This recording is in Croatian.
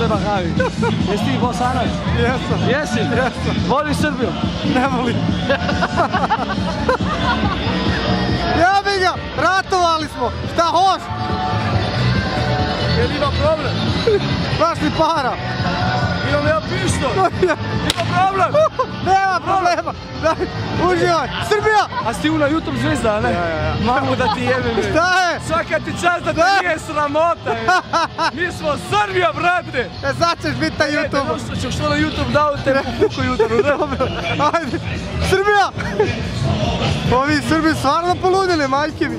treba kavi. Jesi ti Bosanac? Jesam. Jesi? Jesam. Voliš Srbiju? Ne volim. Jebi ga, ratovali smo, šta hoš? Jel ima problem? Baš mi para. Imam ja pištol. Ima problem? Nema problema. Daj, uživaj. Srbija! A si ti na YouTube zvezda, ne? Ja. Mamu da ti jebim. Šta je? Svaka ti čast da ti nije sramota. Mi smo Srbija, brate. Sad ćeš biti na YouTube. Ćeš što na YouTube dao te puku YouTube, ne? Dobro, ajde. Srbija! Ovi Srbi stvarno poludili, majke mi.